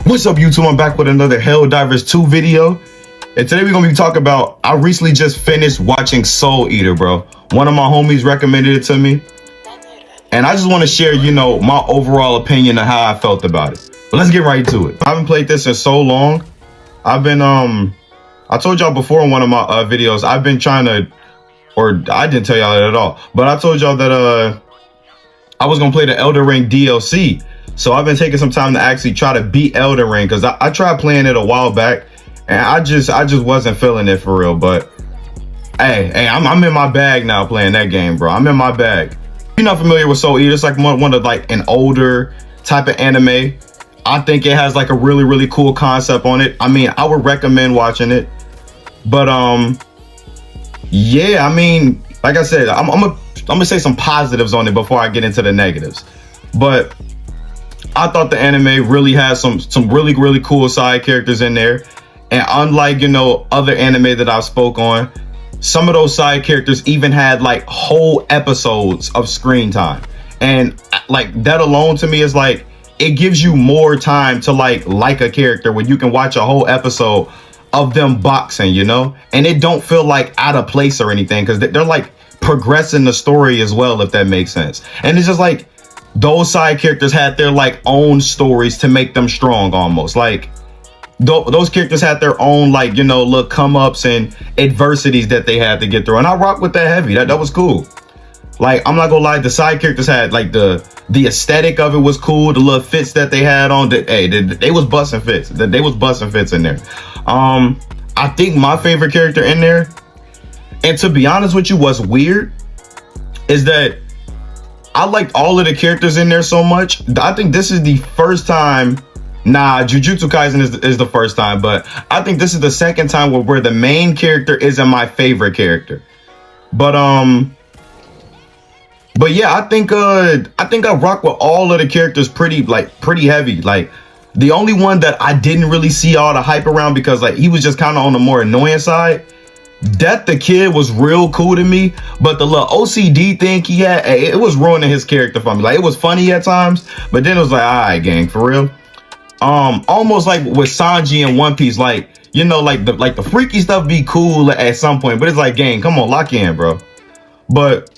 What's up, YouTube? I'm back with another Helldivers 2 video. And today we're going to be talking about, I recently just finished watching Soul Eater, bro. One of my homies recommended it to me. And I just want to share, my overall opinion of how I felt about it. But let's get right to it. I haven't played this in so long. I've been, I told y'all before in one of my videos, I've been trying to, or I didn't tell y'all that at all. But I told y'all that I was going to play the Elden Ring DLC. So I've been taking some time to actually try to beat Elden Ring, because I tried playing it a while back and I just wasn't feeling it for real. But hey, I'm in my bag now playing that game, bro. I'm in my bag. If you're not familiar with Soul Eater, it's like one of like an older type of anime. I think it has like a really cool concept on it. I mean, I would recommend watching it. But yeah, I mean, like I said, I'm gonna say some positives on it before I get into the negatives. But I thought the anime really has some really cool side characters in there. And unlike, other anime that I've spoke on, some of those side characters even had like whole episodes of screen time. And like that alone to me is like, it gives you more time to like a character when you can watch a whole episode of them boxing, and it don't feel like out of place or anything, because they're like progressing the story as well, if that makes sense. And it's just like, those side characters had their like own stories to make them strong, almost like those characters had their own like little come ups and adversities that they had to get through, and I rock with that heavy. That was cool. Like, I'm not gonna lie, the side characters had like the aesthetic of it was cool. The little fits that they had on, they was busting fits. They was busting fits in there. I think my favorite character in there, and to be honest with you, what's weird is that I liked all of the characters in there so much. I think this is the first time. Nah, Jujutsu Kaisen is the first time, but I think this is the second time where the main character isn't my favorite character. But yeah, I think I rock with all of the characters pretty heavy. Like, the only one that I didn't really see all the hype around, because like he was just kind of on the more annoying side, Death the Kid was real cool to me, but the little OCD thing he had, it was ruining his character for me. Like, it was funny at times, but then it was like, all right, gang, for real. Almost like with Sanji in One Piece, like, like the freaky stuff be cool at some point, but it's like, gang, come on, lock in, bro. But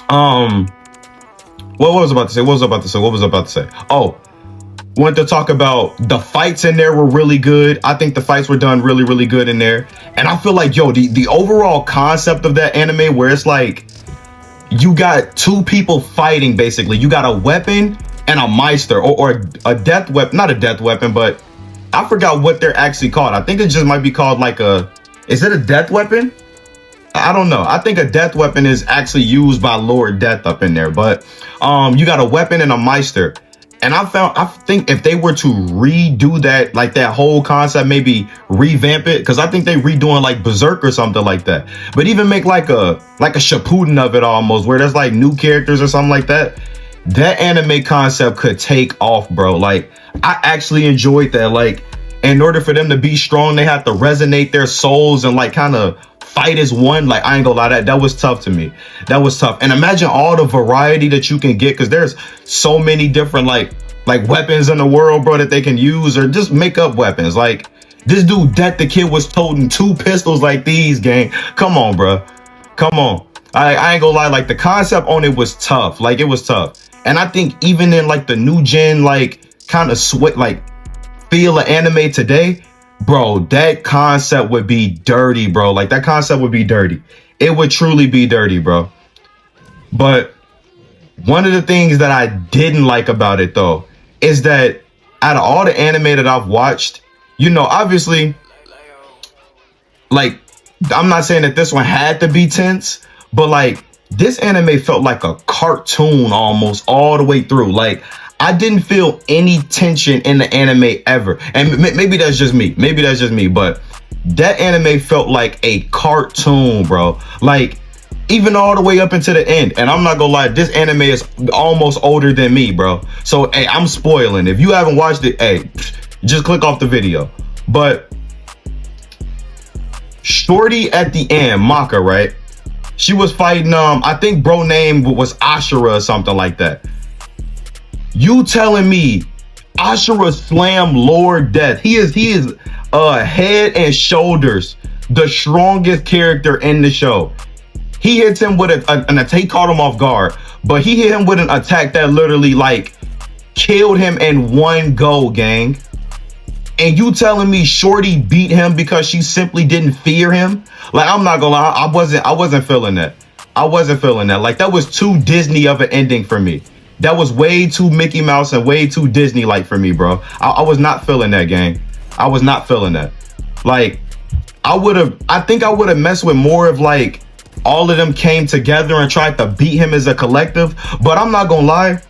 what was I about to say? Oh, wanted to talk about the fights in there were really good. I think the fights were done really good in there. And I feel like, the overall concept of that anime, where it's like you got two people fighting, basically. You got a weapon and a Meister, or a death weapon, not a death weapon, but I forgot what they're actually called. I think it just might be called like is it a death weapon? I don't know. I think a death weapon is actually used by Lord Death up in there, but you got a weapon and a Meister. And I think if they were to redo that, like that whole concept, maybe revamp it, because I think they redoing like Berserk or something like that. But even make like a Shippuden of it almost, where there's like new characters or something like that. That anime concept could take off, bro. Like, I actually enjoyed that. Like, in order for them to be strong, they have to resonate their souls and like kind of fight as one. Like, I ain't gonna lie, that was tough to me. That was tough. And imagine all the variety that you can get, because there's so many different like weapons in the world, bro, that they can use, or just make up weapons. Like, this dude Death the Kid was toting 2 pistols like these, gang. Come on, bro. Come on. I ain't gonna lie, like the concept on it was tough. Like, it was tough. And I think even in like the new gen, like kind of feel of anime today, bro, that concept would be dirty, bro. Like, that concept would be dirty. It would truly be dirty, bro. But one of the things that I didn't like about it, though, is that out of all the anime that I've watched, obviously, like, I'm not saying that this one had to be tense, but like, this anime felt like a cartoon almost all the way through. Like, I didn't feel any tension in the anime ever. And maybe that's just me. But that anime felt like a cartoon, bro. Like, even all the way up into the end. And I'm not gonna lie, this anime is almost older than me, bro. So, hey, I'm spoiling. If you haven't watched it, hey, just click off the video. But shorty at the end, Maka, right? She was fighting, I think bro name was Ashura or something like that. You telling me Ashura slam Lord Death. He is head and shoulders the strongest character in the show. He hits him with an attack, caught him off guard, but he hit him with an attack that literally like killed him in one go, gang. And you telling me Shorty beat him because she simply didn't fear him? Like, I'm not gonna lie, I wasn't feeling that. I wasn't feeling that. Like, that was too Disney of an ending for me. That was way too Mickey Mouse and way too Disney-like for me, bro. I was not feeling that, gang. I was not feeling that. Like, I think I would have messed with more of like all of them came together and tried to beat him as a collective. But I'm not gonna lie,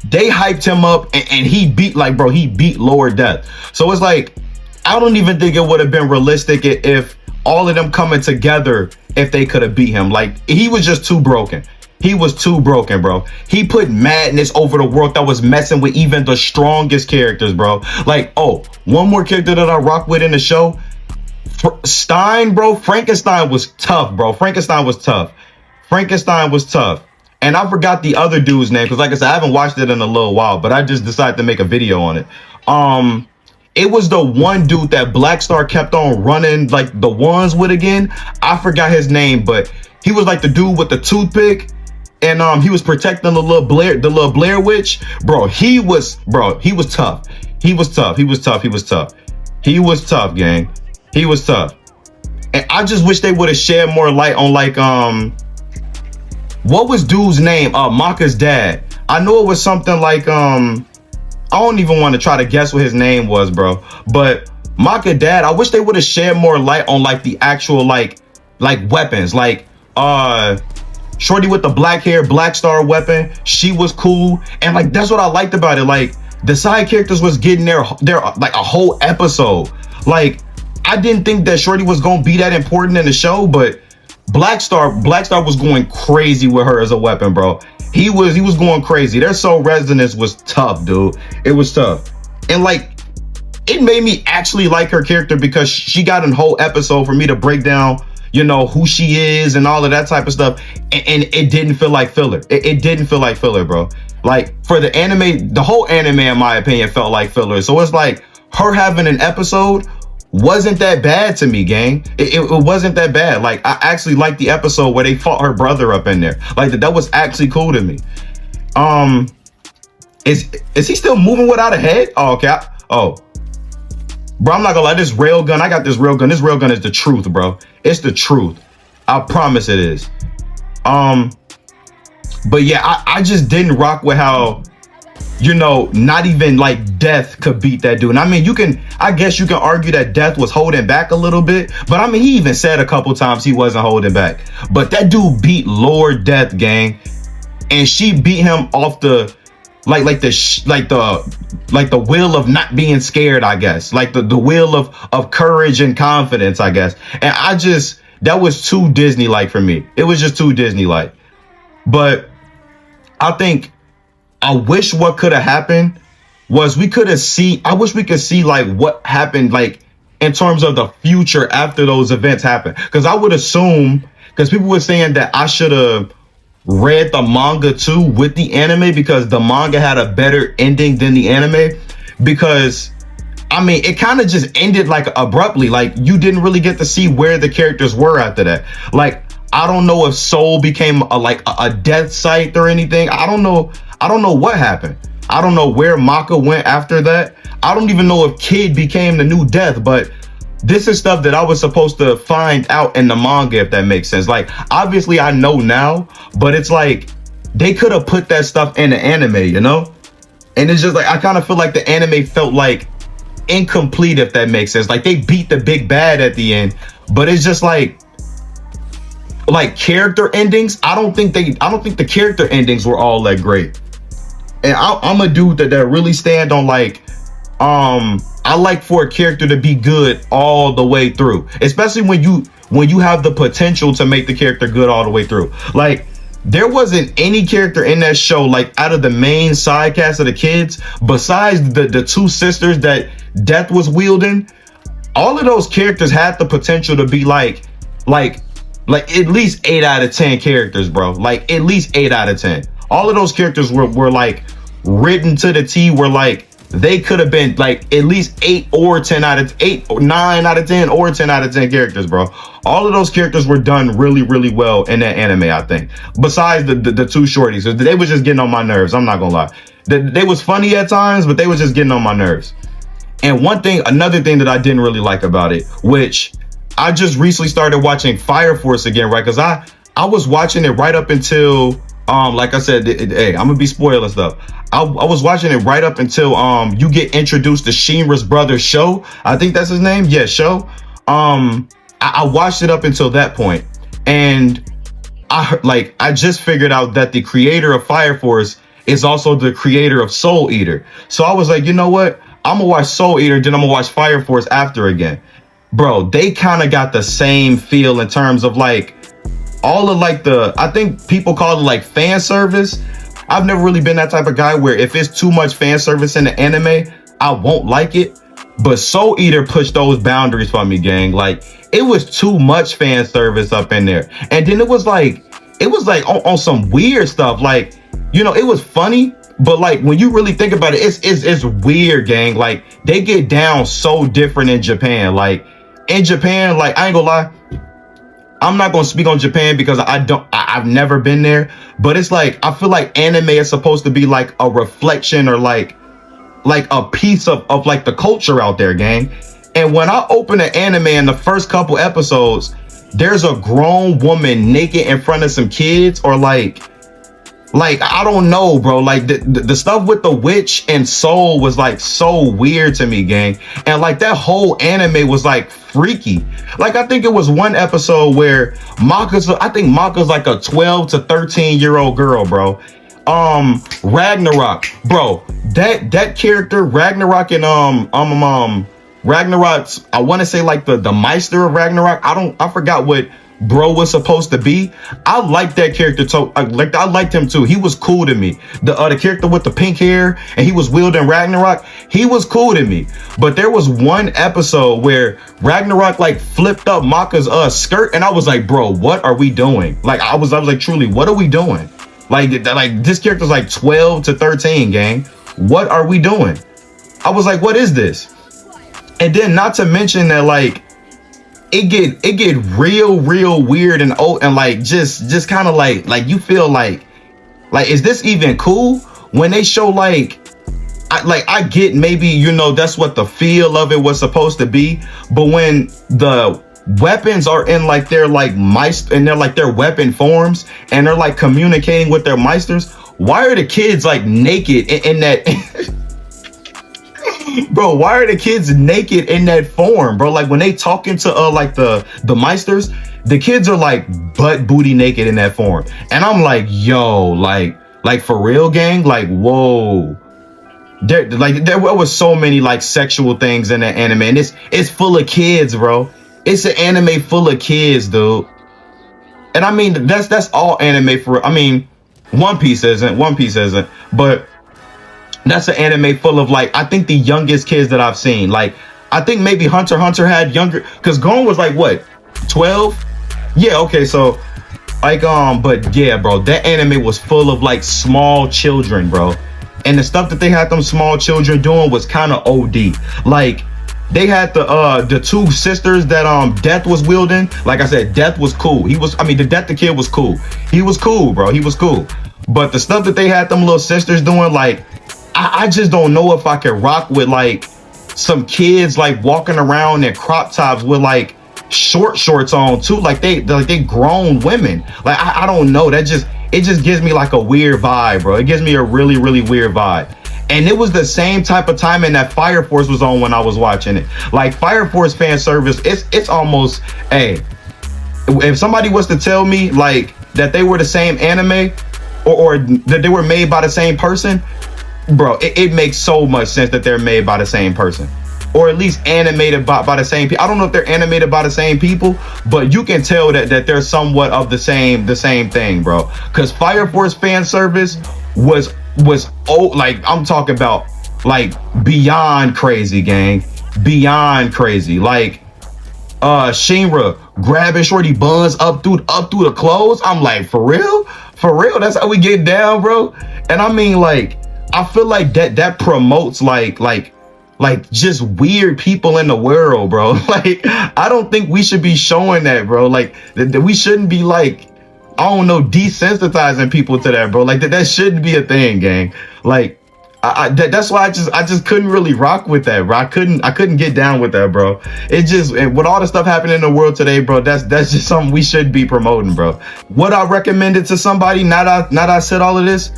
they hyped him up and he beat, like, bro, he beat Lord Death. So it's like, I don't even think it would have been realistic if all of them coming together, if they could have beat him. Like, he was just too broken. He was too broken, bro. He put madness over the world that was messing with even the strongest characters, bro. Like, oh, one more character that I rock with in the show, Stein, bro. Frankenstein was tough, bro. Frankenstein was tough. And I forgot the other dude's name because, like I said, I haven't watched it in a little while, but I just decided to make a video on it. It was the one dude that Black Star kept on running like the ones with again. I forgot his name, but he was like the dude with the toothpick, and he was protecting the little Blair Witch. Bro, he was tough. He was tough, gang. He was tough. And I just wish they would have shed more light on, like, what was dude's name? Maka's dad. I know it was something like, I don't even want to try to guess what his name was, bro. But Maka dad, I wish they would have shed more light on like the actual like weapons. Like Shorty with the black hair, Black Star weapon, she was cool. And like that's what I liked about it. Like the side characters was getting their like a whole episode. Like I didn't think that Shorty was gonna be that important in the show, but Black Star was going crazy with her as a weapon, bro. He was going crazy. Their soul resonance was tough, dude. It was tough. And like it made me actually like her character because she got a whole episode for me to break down, you know, who she is and all of that type of stuff. And it didn't feel like filler. It didn't feel like filler, bro. Like for the anime, the whole anime, in my opinion, felt like filler. So it's like her having an episode wasn't that bad to me, gang. It wasn't that bad. Like I actually liked the episode where they fought her brother up in there. Like that was actually cool to me. Is he still moving without a head? Oh, okay. Bro, I'm not gonna lie. This railgun, I got this railgun. This railgun is the truth, bro. It's the truth. I promise it is. But yeah, I just didn't rock with how, you know, not even like Death could beat that dude. And I mean, I guess you can argue that Death was holding back a little bit, but I mean, he even said a couple times he wasn't holding back. But that dude beat Lord Death, gang, and she beat him off the like the will of not being scared, I guess, like the will of courage and confidence, I guess. And that was too Disney-like for me. It was just too Disney-like. But I wish what could have happened was I wish we could see like what happened, like in terms of the future after those events happened. Because I would assume, because people were saying that I should have read the manga too with the anime because the manga had a better ending than the anime. Because I mean, it kind of just ended like abruptly. Like you didn't really get to see where the characters were after that. Like I don't know if Seoul became a death site or anything. I don't know what happened. I don't know where Maka went after that. I don't even know if Kid became the new Death, but this is stuff that I was supposed to find out in the manga, if that makes sense. Like, obviously I know now, but it's like, they could have put that stuff in the anime, you know? And it's just like, I kind of feel like the anime felt like incomplete, if that makes sense. Like, they beat the big bad at the end, but it's just like character endings. I don't think the character endings were all that great. And I'm a dude that really stand on like, I like for a character to be good all the way through, especially when you have the potential to make the character good all the way through. Like there wasn't any character in that show, like out of the main side cast of the kids, besides the two sisters that Death was wielding. All of those characters had the potential to be like at least 8 out of 10 characters, bro. Like at least 8 out of 10. All of those characters were like written to the T, were like they could have been like at least 8 or 10 out of 8 or 9 out of 10 or 10 out of 10 characters, bro. All of those characters were done really, really well in that anime, I think. Besides the two shorties, they was just getting on my nerves. I'm not gonna lie. They was funny at times, but they was just getting on my nerves. And another thing that I didn't really like about it, which I just recently started watching Fire Force again, right? Because I was watching it right up until, like I said, hey, I'm gonna be spoiling stuff. I was watching it right up until you get introduced to Shinra's brother Sho. I think that's his name. Yeah, Sho. I watched it up until that point, and I just figured out that the creator of Fire Force is also the creator of Soul Eater. So I was like, you know what? I'm gonna watch Soul Eater, then I'm gonna watch Fire Force after again. Bro, they kind of got the same feel in terms of like all of like I think people call it like fan service. I've never really been that type of guy where if it's too much fan service in the anime, I won't like it. But Soul Eater pushed those boundaries for me, gang. Like, it was too much fan service up in there. And then it was like on some weird stuff. Like, you know, it was funny, but like when you really think about it, it's weird, gang. Like, they get down so different in Japan. Like, in Japan, like, I ain't gonna lie, I'm not gonna speak on Japan because I've never been there. But it's like, I feel like anime is supposed to be like a reflection or like a piece of like the culture out there, gang. And when I open an anime in the first couple episodes, there's a grown woman naked in front of some kids, or like I don't know, bro. Like the stuff with the witch and Soul was like so weird to me, gang. And like that whole anime was like freaky. Like, I think it was one episode where Maka's like a 12 to 13-year-old girl, bro. Ragnarok, bro, that character Ragnarok and Ragnarok's, I want to say like the Meister of Ragnarok. I forgot what bro was supposed to be. I liked that character too. I liked him too. He was cool to me. The character with the pink hair and he was wielding Ragnarok, he was cool to me. But there was one episode where Ragnarok like flipped up Maka's skirt, and I was like, bro, what are we doing? Like, I was like, truly, what are we doing? Like this character's like 12 to 13, gang. What are we doing? I was like, what is this? And then not to mention that like it get real weird and old and like just kind of like you feel like is this even cool when they show like I get, maybe, you know, that's what the feel of it was supposed to be, but when the weapons are in like their like Meister and they're like their weapon forms and they're like communicating with their Meisters, why are the kids like naked in that bro, why are the kids naked in that form, bro? Like when they talking to like the Meisters, the kids are like butt booty naked in that form, and I'm like, yo, like for real, gang? Like, whoa. There was so many like sexual things in that anime, and it's full of kids, bro. It's an anime full of kids, dude. And I mean, that's all anime for. I mean, One Piece isn't, but that's an anime full of like, I think the youngest kids that I've seen. Like, I think maybe Hunter x Hunter had younger, because Gon was like what, 12? Yeah, okay, so like but yeah, bro, that anime was full of like small children, bro. And the stuff that they had them small children doing was kind of OD. Like, they had the two sisters that Death was wielding. Like I said, Death was cool. The kid was cool. He was cool, bro. He was cool. But the stuff that they had them little sisters doing, like, I just don't know if I could rock with like some kids like walking around in crop tops with like shorts on too. Like they grown women. Like I don't know. It just gives me like a weird vibe, bro. It gives me a really weird vibe. And it was the same type of timing that Fire Force was on when I was watching it. Like, Fire Force fan service, it's almost, hey, if somebody was to tell me like that they were the same anime or that they were made by the same person, bro, it makes so much sense that they're made by the same person, or at least animated by the same people. I don't know if they're animated by the same people, but you can tell that they're somewhat of the same thing, bro. Because Fire Force fan service was like, I'm talking about like beyond crazy, gang, beyond crazy. Like Shinra grabbing Shorty buns up through the clothes. I'm like, for real, that's how we get down, bro. And I mean, like I feel like that promotes like just weird people in the world, bro. Like, I don't think we should be showing that, bro. Like, we shouldn't be like, I don't know, desensitizing people to that, bro. Like, that shouldn't be a thing, gang. Like, that's why I just couldn't really rock with that, bro. I couldn't get down with that, bro. It just, with all the stuff happening in the world today, bro, that's just something we should be promoting, bro. Would I recommend it to somebody? Not I said all of this.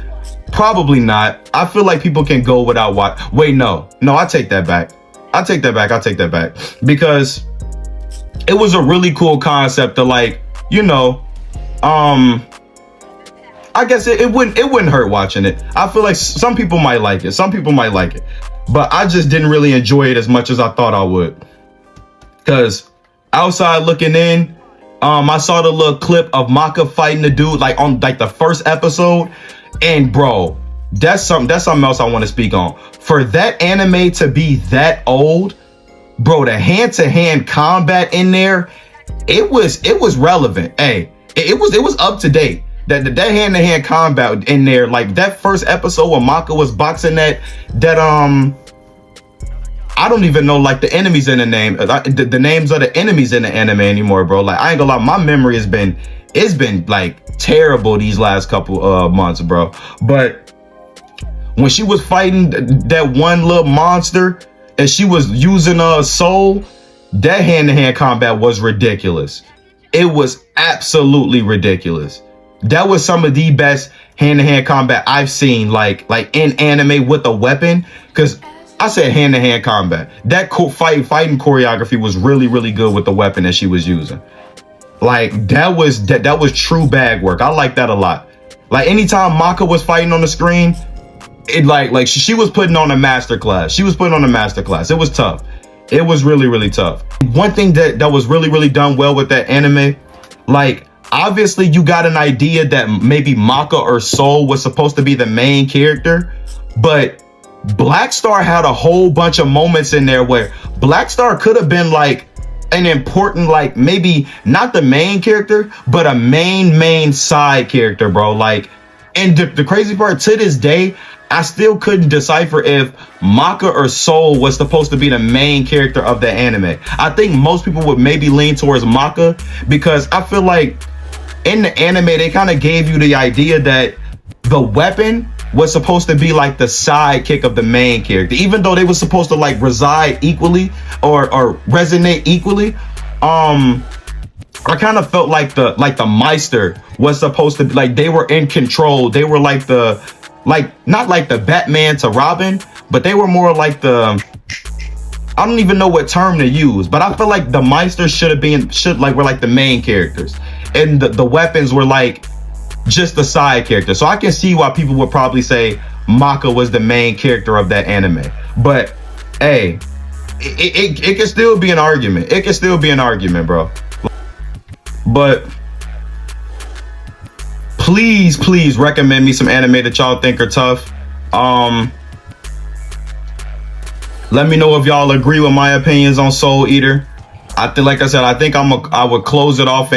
Probably not. I feel like people can go without watch. Wait, no, I take that back. I take that back because it was a really cool concept to, like, you know, I guess it wouldn't hurt watching it. I feel like some people might like it. Some people might like it, but I just didn't really enjoy it as much as I thought I would. Cause outside looking in, I saw the little clip of Maka fighting the dude like on like the first episode. And bro, that's something else I want to speak on. For that anime to be that old, bro, the hand-to-hand combat in there, it was relevant. Hey, it was up to date. That hand-to-hand combat in there, like that first episode when Maka was boxing that I don't even know like the enemies in the name, the names of the enemies in the anime anymore, bro. Like, I ain't gonna lie, my memory has been like terrible these last couple months, bro. But when she was fighting that one little monster and she was using a soul, that hand-to-hand combat was ridiculous. It was absolutely ridiculous. That was some of the best hand-to-hand combat I've seen, like in anime with a weapon. Because I said hand-to-hand combat. That fighting choreography was really, really good with the weapon that she was using. Like, that was true bag work. I like that a lot. Like, anytime Maka was fighting on the screen, it like she was putting on a masterclass. She was putting on a masterclass. It was tough. It was really, really tough. One thing that was really, really done well with that anime, like, obviously you got an idea that maybe Maka or Soul was supposed to be the main character, but Black Star had a whole bunch of moments in there where Black Star could have been like an important, like, maybe not the main character, but a main side character, bro. Like, and the crazy part, to this day, I still couldn't decipher if Maka or Soul was supposed to be the main character of the anime. I think most people would maybe lean towards Maka, because I feel like in the anime, they kind of gave you the idea that the weapon was supposed to be like the sidekick of the main character, even though they were supposed to like reside equally or resonate equally. I kind of felt like the Meister was supposed to be like, they were in control. They were like not like the Batman to Robin, but they were more like I don't even know what term to use, but I feel like the Meister were like the main characters, and the weapons were like just the side character. So I can see why people would probably say Maka was the main character of that anime. But hey, it can still be an argument. It can still be an argument, bro. But please recommend me some anime that y'all think are tough. Let me know if y'all agree with my opinions on Soul Eater. Like I said, I think I would close it off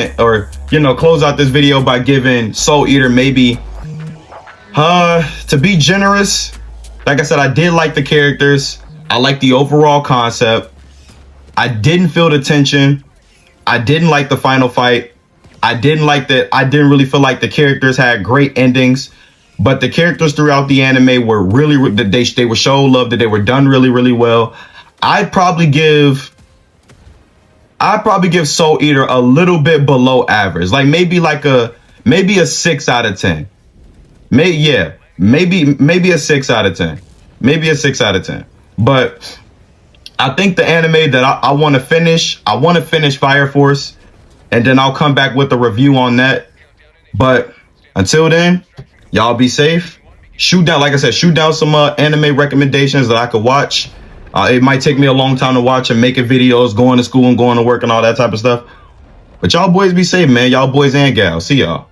close out this video by giving Soul Eater maybe, to be generous. Like I said, I did like the characters. I like the overall concept. I didn't feel the tension. I didn't like the final fight. I didn't really feel like the characters had great endings, but the characters throughout the anime were really, they were show love, that they were done really, really well. I'd probably give Soul Eater a little bit below average, like maybe a 6 out of 10. Maybe a 6 out of 10. Maybe a 6 out of 10. But I think the anime that I want to finish Fire Force, and then I'll come back with a review on that. But until then, y'all be safe. Shoot down some anime recommendations that I could watch. It might take me a long time to watch and making videos, going to school and going to work and all that type of stuff. But y'all boys be safe, man. Y'all boys and gals. See y'all.